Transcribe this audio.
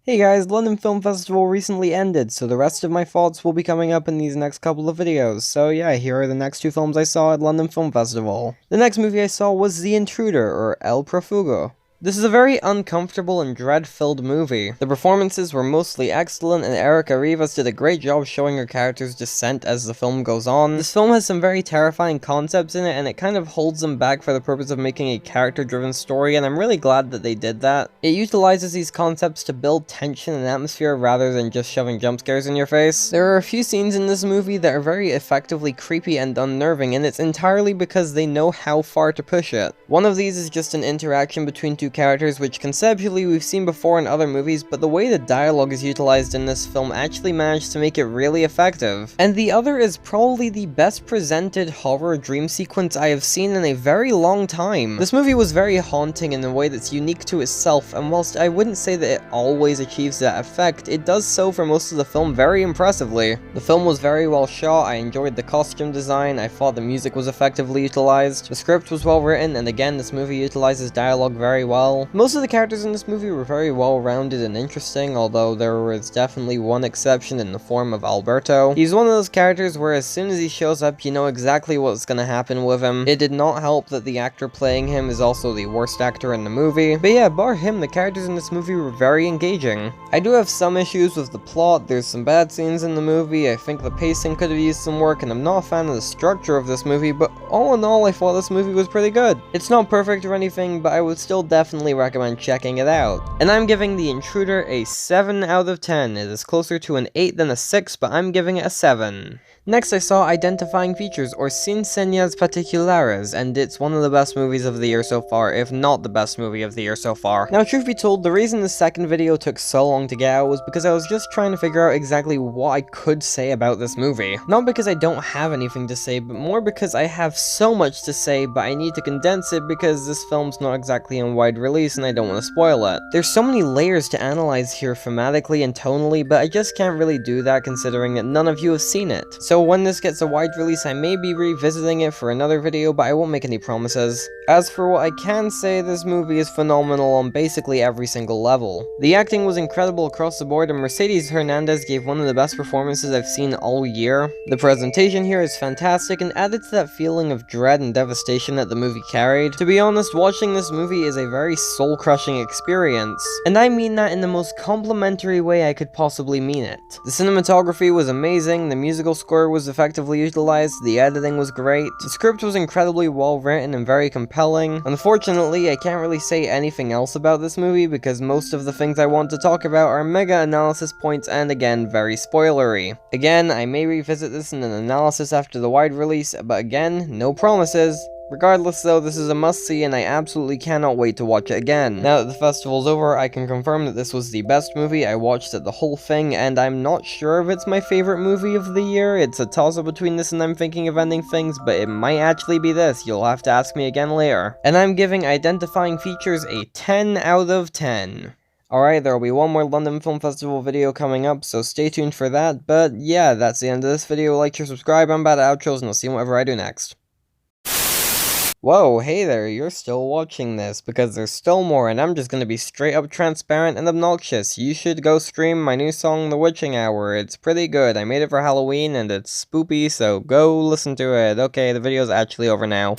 Hey guys, London Film Festival recently ended, so the rest of my thoughts will be coming up in these next couple of videos. So yeah, here are the next two films I saw at London Film Festival. The next movie I saw was The Intruder, or El Profugo. This is a very uncomfortable and dread-filled movie. The performances were mostly excellent, and Erica Rivas did a great job showing her character's descent as the film goes on. This film has some very terrifying concepts in it, and it kind of holds them back for the purpose of making a character-driven story, and I'm really glad that they did that. It utilizes these concepts to build tension and atmosphere rather than just shoving jump scares in your face. There are a few scenes in this movie that are very effectively creepy and unnerving, and it's entirely because they know how far to push it. One of these is just an interaction between two characters, which conceptually we've seen before in other movies, but the way the dialogue is utilized in this film actually managed to make it really effective. And the other is probably the best presented horror dream sequence I have seen in a very long time. This movie was very haunting in a way that's unique to itself, and whilst I wouldn't say that it always achieves that effect, it does so for most of the film very impressively. The film was very well shot, I enjoyed the costume design, I thought the music was effectively utilized, the script was well written, and again this movie utilizes dialogue very well. Most of the characters in this movie were very well rounded and interesting, although there was definitely one exception in the form of Alberto. He's one of those characters where as soon as he shows up you know exactly what's gonna happen with him. It did not help that the actor playing him is also the worst actor in the movie, but yeah, bar him, the characters in this movie were very engaging. I do have some issues with the plot, there's some bad scenes in the movie, I think the pacing could have used some work, and I'm not a fan of the structure of this movie, but all in all I thought this movie was pretty good. It's not perfect or anything, but I would still definitely recommend checking it out. And I'm giving The Intruder a 7 out of 10. It is closer to an 8 than a 6, but I'm giving it a 7. Next I saw Identifying Features, or Sin Señas Particulares, and it's one of the best movies of the year so far, if not the best movie of the year so far. Now truth be told, the reason the second video took so long to get out was because I was just trying to figure out exactly what I could say about this movie. Not because I don't have anything to say, but more because I have so much to say, but I need to condense it because this film's not exactly on wide release and I don't want to spoil it. There's so many layers to analyze here thematically and tonally, but I just can't really do that considering that none of you have seen it. So when this gets a wide release, I may be revisiting it for another video, but I won't make any promises. As for what I can say, this movie is phenomenal on basically every single level. The acting was incredible across the board, and Mercedes Hernandez gave one of the best performances I've seen all year. The presentation here is fantastic and added to that feeling of dread and devastation that the movie carried. To be honest, watching this movie is a very soul-crushing experience, and I mean that in the most complimentary way I could possibly mean it. The cinematography was amazing, the musical score was effectively utilized, the editing was great, the script was incredibly well written and very compelling. Unfortunately, I can't really say anything else about this movie because most of the things I want to talk about are mega analysis points and again, very spoilery. Again, I may revisit this in an analysis after the wide release, but again, no promises. Regardless though, this is a must-see and I absolutely cannot wait to watch it again. Now that the festival's over, I can confirm that this was the best movie. I watched it the whole thing, and I'm not sure if it's my favorite movie of the year. It's a toss-up between this and I'm Thinking of Ending Things, but it might actually be this. You'll have to ask me again later. And I'm giving Identifying Features a 10 out of 10. Alright, there will be one more London Film Festival video coming up, so stay tuned for that, but yeah, that's the end of this video. Like, share, subscribe, I'm bad at outros, and I'll see you whatever I do next. Whoa, hey there, you're still watching this, because there's still more, and I'm just gonna be straight up transparent and obnoxious. You should go stream my new song, The Witching Hour. It's pretty good. I made it for Halloween, and it's spoopy, so go listen to it. Okay, the video's actually over now.